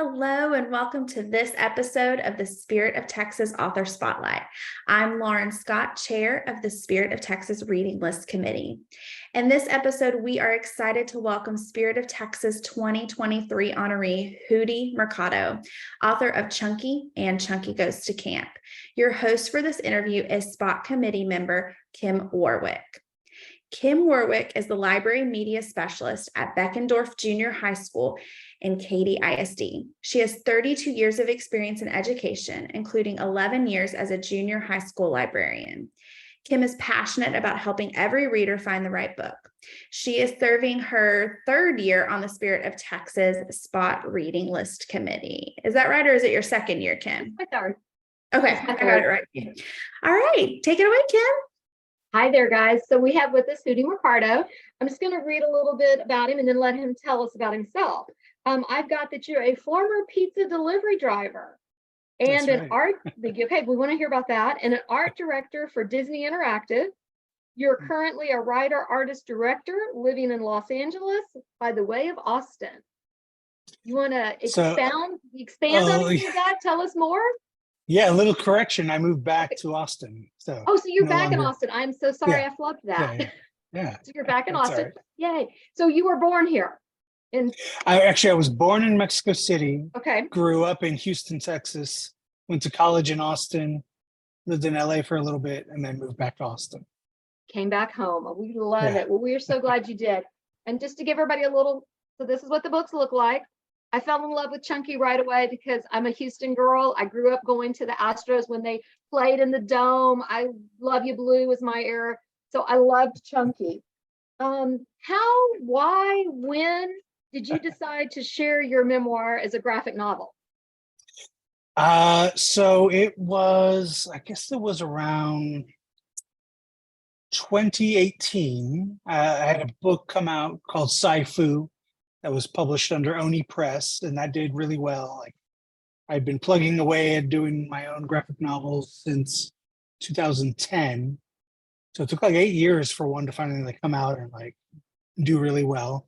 Hello, and welcome to this episode of the Spirit of Texas Author Spotlight. I'm Lauren Scott, Chair of the Spirit of Texas Reading List Committee. In this episode, we are excited to welcome Spirit of Texas 2023 honoree Yehudi Mercado, author of Chunky and Chunky Goes to Camp. Your host for this interview is Spot Committee member Kim Warwick. Kim Warwick is the Library Media Specialist at Beckendorf Junior High School in Katy ISD. She has 32 years of experience in education, including 11 years as a junior high school librarian. Kim is passionate about helping every reader find the right book. She is serving her third year on the Spirit of Texas Spot Reading List Committee. Is that right, or is it your second year, Kim? My third. Okay, I got it right. All right, take it away, Kim. Hi there, guys. So we have with us Yehudi Mercado. I'm just going to read a little bit about him and then let him tell us about himself. I've got that you're a former pizza delivery driver and an art. Okay, we want to hear about that. And an art director for Disney Interactive. You're currently a writer, artist, director living in Los Angeles by the way of Austin. You want to expand on any of that? Tell us more. Yeah, a little correction. I moved back to Austin. So you're back in Austin. I'm so sorry I flubbed that. Yeah. So you're back in Austin. Right. Yay. So you were born here. I was born in Mexico City. Okay. Grew up in Houston, Texas. Went to college in Austin. Lived in LA for a little bit and then moved back to Austin. Came back home. We love it. Well, we're so glad you did. And just to give everybody so this is what the books look like. I fell in love with Chunky right away because I'm a Houston girl. I grew up going to the Astros when they played in the Dome. I Love You Blue was my era. So I loved Chunky. How, why, when did you decide to share your memoir as a graphic novel? So it was, I guess it was around 2018. I had a book come out called Sci-Fu. That was published under Oni Press, and that did really well. Like, I'd been plugging away at doing my own graphic novels since 2010. So it took like 8 years for one to finally come out and do really well.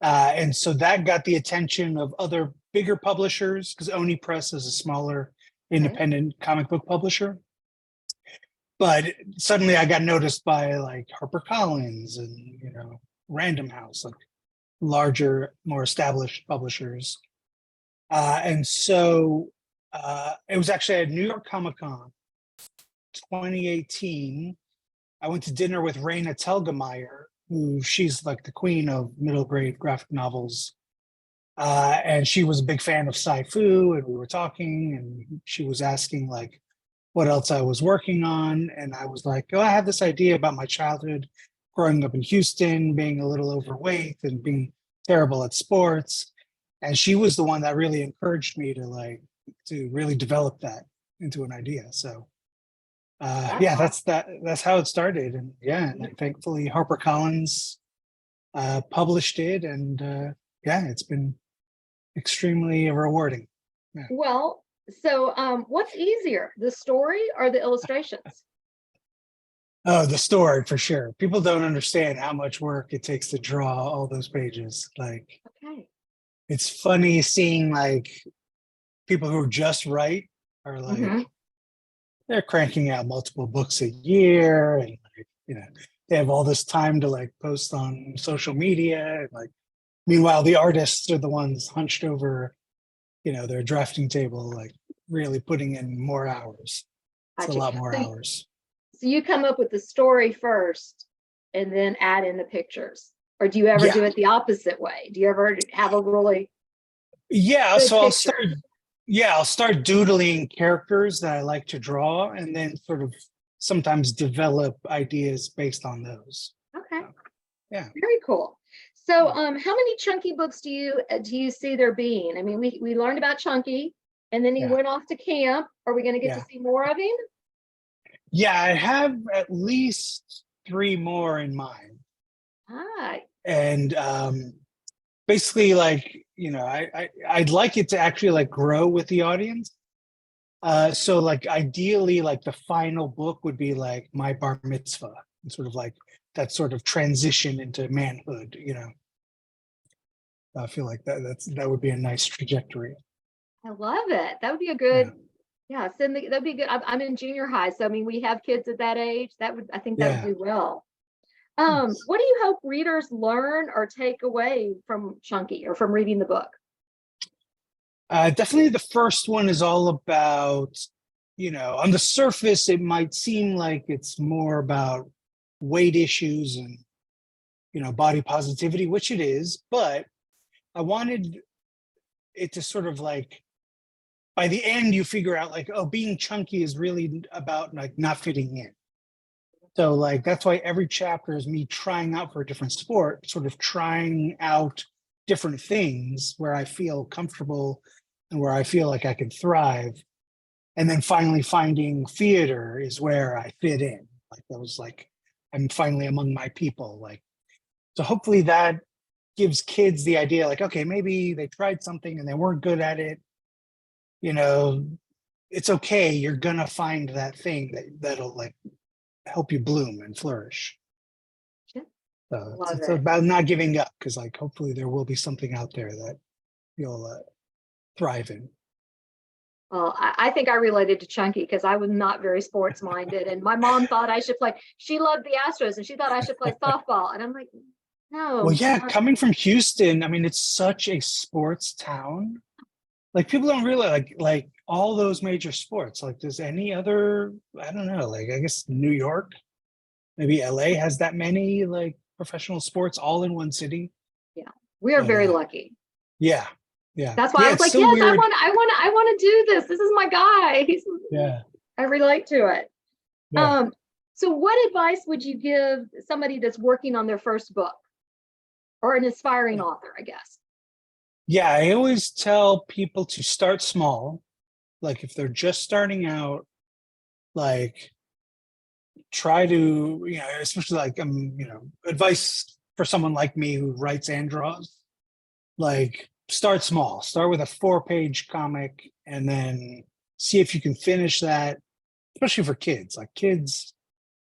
And so that got the attention of other bigger publishers because Oni Press is a smaller independent comic book publisher. But suddenly I got noticed by HarperCollins and Random House, larger, more established publishers. And so it was actually at New York Comic Con 2018. I went to dinner with Raina Telgemeier, who she's the queen of middle grade graphic novels. And she was a big fan of Sci-Fu, and we were talking, and she was asking what else I was working on. And I was like, I have this idea about my childhood growing up in Houston, being a little overweight and being terrible at sports. And she was the one that really encouraged me to really develop that into an idea. So that's how it started. And and thankfully HarperCollins published it, and it's been extremely rewarding. Yeah. Well, so what's easier, the story or the illustrations? Oh, the story for sure. People don't understand how much work it takes to draw all those pages. It's funny seeing people who just write are they're cranking out multiple books a year, and they have all this time to post on social media. And meanwhile, the artists are the ones hunched over, their drafting table, really putting in more hours. It's a lot more hours. So you come up with the story first and then add in the pictures, or do you ever do it the opposite way? Do you ever have a really so I'll start doodling characters that I like to draw, and then sort of sometimes develop ideas based on those. Okay. Very cool. So how many Chunky books do you see there being? I mean, we learned about Chunky, and then he went off to camp. Are we going to get to see more of him? Yeah, I have at least 3 more in mind. And basically, I'd like it to actually grow with the audience. So ideally, the final book would be my bar mitzvah, and sort of that sort of transition into manhood, I feel like that would be a nice trajectory. I love it. That would be a good, yeah, that'd be good. I'm in junior high, so I mean, we have kids at that age. I think that would Yeah. do well. Yes. What do you hope readers learn or take away from Chunky or from reading the book? Definitely the first one is all about, on the surface, it might seem like it's more about weight issues and, body positivity, which it is, but I wanted it to sort of like, by the end, you figure out like, oh, being chunky is really about like not fitting in. So like, that's why every chapter is me trying out for a different sport, sort of trying out different things where I feel comfortable and where I feel like I can thrive. And then finally finding theater is where I fit in. Like that was like, I'm finally among my people. Like, so hopefully that gives kids the idea like, okay, maybe they tried something and they weren't good at it. It's okay. You're gonna find that thing that'll like help you bloom and flourish. Yeah. So Love it's it. about not giving up, because like hopefully there will be something out there that you'll thrive in. Well, I think I related to Chunky because I was not very sports minded, and my mom thought I should play. She loved the Astros, and she thought I should play softball, and I'm like, no. Well, yeah, coming from Houston, I mean, it's such a sports town. Like people don't realize like all those major sports. Like, does any other? I don't know. Like, I guess New York, maybe LA has that many like professional sports all in one city. Yeah, we are But, very lucky. Yeah, yeah. That's why I was it's like, so yes, weird. I want to do this. This is my guy. Yeah. I relate to it. Yeah. So what advice would you give somebody that's working on their first book or an aspiring author, I guess? Yeah, I always tell people to start small. Like if they're just starting out, like try to, especially like advice for someone like me who writes and draws, like start small. Start with a 4-page comic and then see if you can finish that, especially for kids. Like kids,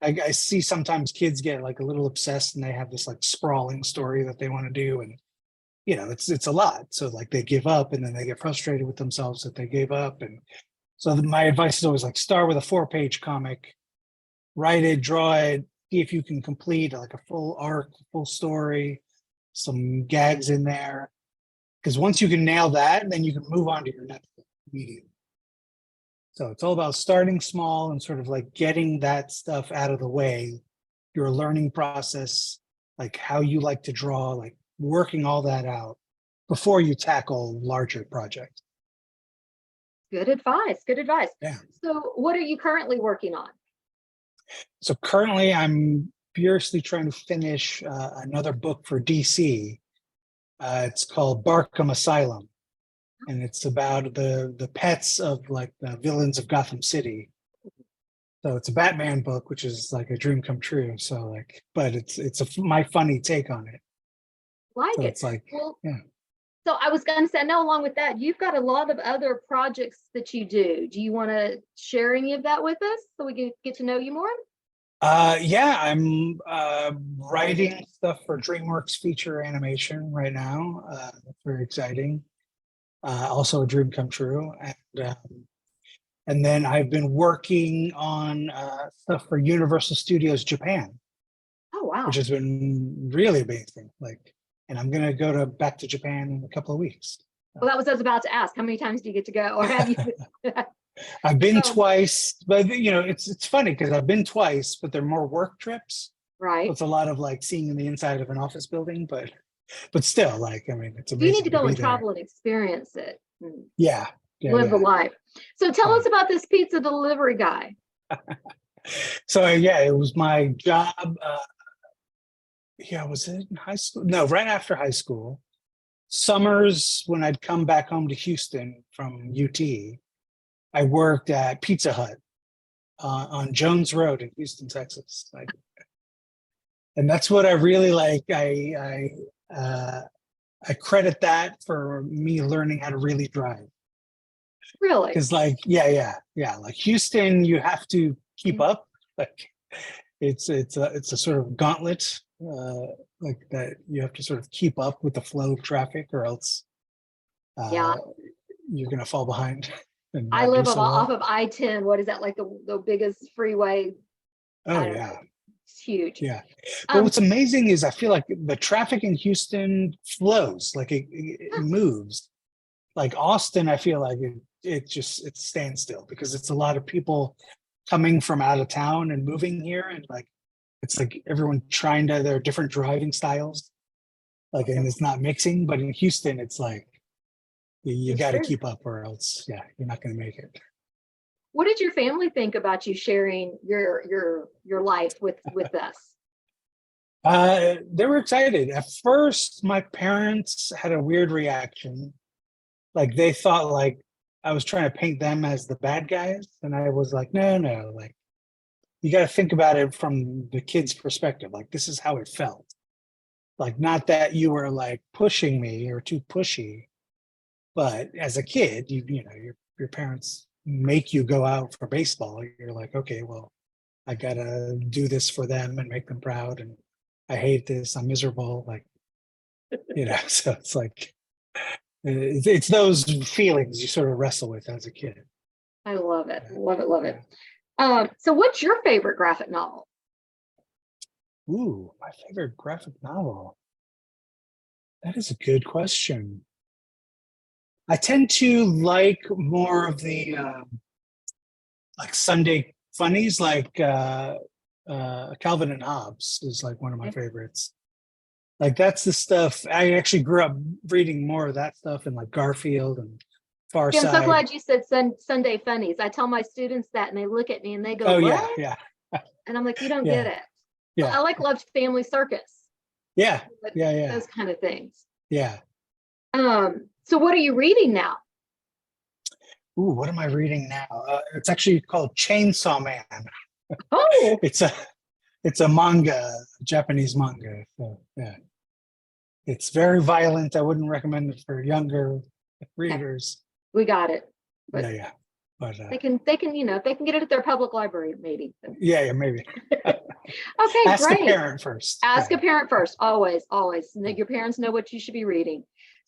I see sometimes kids get like a little obsessed and they have this like sprawling story that they want to do, and it's a lot. So like they give up and then they get frustrated with themselves that they gave up. And so my advice is always like start with a 4-page comic, write it, draw it, see if you can complete like a full arc, full story, some gags in there. Because once you can nail that, then you can move on to your next medium. So it's all about starting small and sort of like getting that stuff out of the way, your learning process, like how you like to draw, like working all that out before you tackle larger projects. Good advice. Good advice. Yeah. So what are you currently working on? So currently I'm furiously trying to finish another book for DC. It's called Barkham Asylum. And it's about the pets of like the villains of Gotham City. So it's a Batman book, which is like a dream come true. So like, but it's my funny take on it. Like So it. it's like, Well, yeah. so I was going to say, no, along with that, you've got a lot of other projects that you do. Do you want to share any of that with us so we can get to know you more? Yeah, I'm writing stuff for DreamWorks feature animation right now. That's very exciting. Also a dream come true. And then I've been working on stuff for Universal Studios Japan, Oh, wow. which has been really amazing. Like, and I'm gonna go back to Japan in a couple of weeks. Well, that was I was about to ask. How many times do you get to go, or have you? I've been So- twice, but it's funny because I've been twice, but they're more work trips. Right. It's a lot of like seeing the inside of an office building, but still, like, I mean, it's amazing. You need to go be and there. travel and experience it. And Yeah. live the life. So tell Yeah. us about this pizza delivery guy. So yeah, it was my job. Was it in high school? No, right after high school. Summers when I'd come back home to Houston from UT, I worked at Pizza Hut on Jones Road in Houston, Texas. And that's what I really like. I credit that for me learning how to really drive. Really? Because like, yeah. Like Houston, you have to keep up. Like it's a sort of gauntlet like that you have to sort of keep up with the flow of traffic, or else Yeah. you're going to fall behind and I not do live so off well. of I-10. What is that, like the biggest freeway? Oh I don't yeah, know. It's huge. yeah. But Um, what's amazing is I feel like the traffic in Houston flows, like it moves. Like Austin, I feel like it stands still because it's a lot of people coming from out of town and moving here, and like it's like everyone trying to their different driving styles, like, and it's not mixing. But in Houston, it's like you for got to sure. keep up, or else, yeah, you're not going to make it. What did your family think about you sharing your life with us? They were excited. At first, my parents had a weird reaction. Like they thought like I was trying to paint them as the bad guys, and I was like, no, no, like you got to think about it from the kid's perspective. Like this is how it felt. Like not that you were like pushing me or too pushy, but as a kid, you know your parents make you go out for baseball. You're like, okay, well, I gotta do this for them and make them proud, and I hate this. I'm miserable. Like so it's like it's those feelings you sort of wrestle with as a kid. I love it. Yeah. Love it. Love it. Yeah. So what's your favorite graphic novel? Ooh, my favorite graphic novel. That is a good question. I tend to like more of the like Sunday funnies, like Calvin and Hobbes is like one of my Okay. favorites. Like that's the stuff I actually grew up reading more of that stuff, and like Garfield and Far Yeah, I'm so Side. glad you said Sunday funnies. I tell my students that and they look at me and they go, Oh "What?" yeah, yeah, And I'm like, "You don't get yeah, it." So yeah, I like loved Family Circus, yeah, but yeah, yeah, those kind of things. yeah. So what are you reading now? Ooh, what am I reading now? It's actually called Chainsaw Man. Oh, It's a manga, Japanese manga. So yeah, it's very violent. I wouldn't recommend it for younger okay, readers. we got it. Yeah, But yeah, but they can get it at their public library, maybe. yeah, yeah, maybe Okay, ask a great. parent first. Ask Yeah, a parent first, always, always. Your parents know what you should be reading.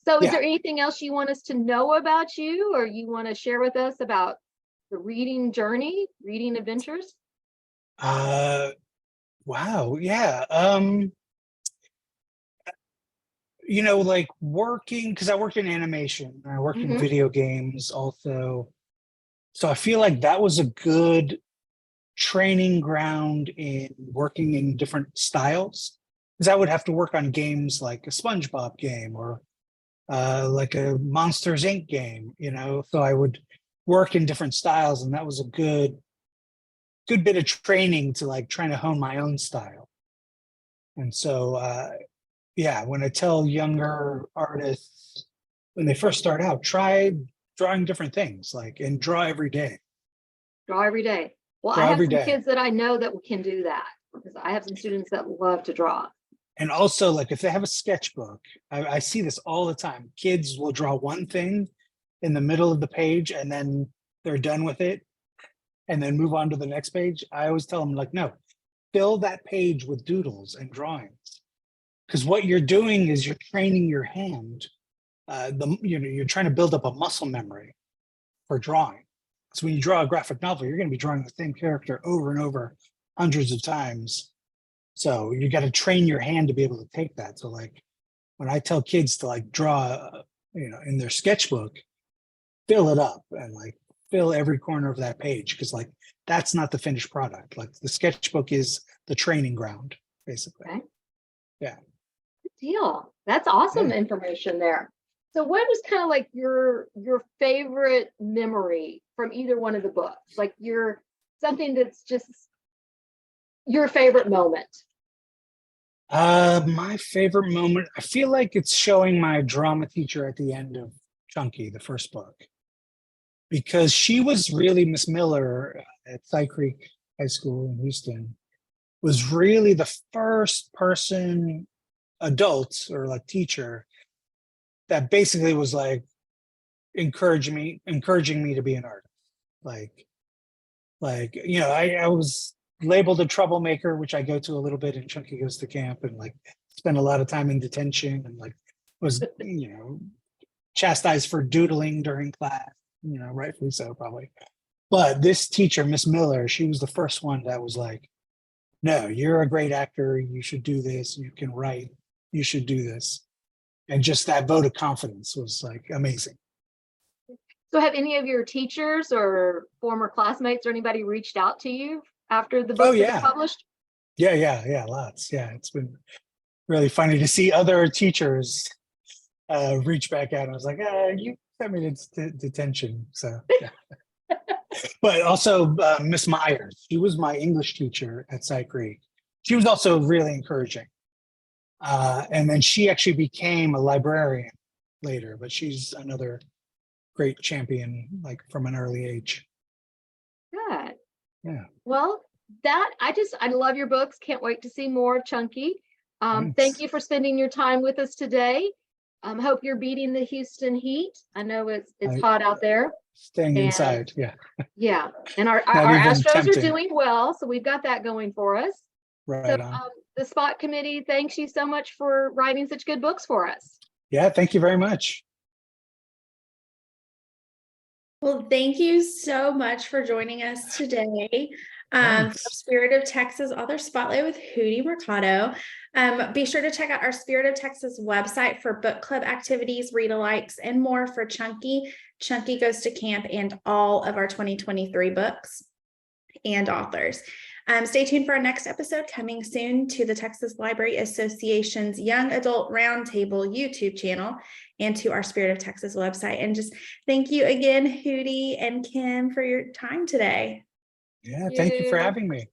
So is yeah. there anything else you want us to know about you, or you want to share with us about the reading journey, reading adventures? Uh, wow, yeah. Like working because I worked in animation, I worked in Hmm. video games also. So I feel like that was a good training ground in working in different styles. Because I would have to work on games like a SpongeBob game or like a Monsters Inc. game, So I would work in different styles, and that was a good bit of training to like trying to hone my own style. And so yeah, when I tell younger artists when they first start out, try drawing different things, like and draw every day. Draw every day. Well, I Draw have every some day. kids that I know that can do that because I have some students that love to draw. And also, like if they have a sketchbook, I see this all the time. Kids will draw one thing in the middle of the page and then they're done with it and then move on to the next page. I always tell them, like, no, fill that page with doodles and drawings. Because what you're doing is you're training your hand. You're trying to build up a muscle memory for drawing. So when you draw a graphic novel, you're going to be drawing the same character over and over hundreds of times. So you got to train your hand to be able to take that. So like when I tell kids to like draw, in their sketchbook, fill it up and like fill every corner of that page because like that's not the finished product. Like the sketchbook is the training ground, basically. Okay. Yeah. Good deal. That's awesome Yeah. information there. So what was kind of like your favorite memory from either one of the books? Like your something that's just your favorite moment. My favorite moment, I feel like it's showing my drama teacher at the end of Chunky, the first book, because she was really Miss Miller at Cy Creek High School in Houston, was really the first person, adult or like teacher, that basically was like encouraging me to be an artist. I was labeled a troublemaker, which I go to a little bit in Chunky Goes to Camp, and like spent a lot of time in detention and like was, chastised for doodling during class, rightfully so, probably. But this teacher, Miss Miller, she was the first one that was like, no, you're a great actor. You should do this. You can write. You should do this. And just that vote of confidence was like amazing. So have any of your teachers or former classmates or anybody reached out to you after the book was published? Yeah, lots. Yeah, it's been really funny to see other teachers reach back out. I was like, you sent me to detention. So, yeah. But also Miss Myers, she was my English teacher at Cy Creek. She was also really encouraging. And then she actually became a librarian later, but she's another great champion, like from an early age. Good. Yeah. Well, I love your books. Can't wait to see more of Chunky. Thank you for spending your time with us today. Hope you're beating the Houston heat. I know it's hot out there. Staying inside, yeah. Yeah, and our Astros are doing well, so we've got that going for us. Right so, on. The Spot Committee thanks you so much for writing such good books for us. Yeah, thank you very much. Well, thank you so much for joining us today. For Spirit of Texas Author Spotlight with Yehudi Mercado. Be sure to check out our Spirit of Texas website for book club activities, read-alikes, and more for Chunky Goes to Camp, and all of our 2023 books and authors. Stay tuned for our next episode coming soon to the Texas Library Association's Young Adult Roundtable YouTube channel and to our Spirit of Texas website. And just thank you again, Yehudi and Kim, for your time today. Yeah, thank you for having me.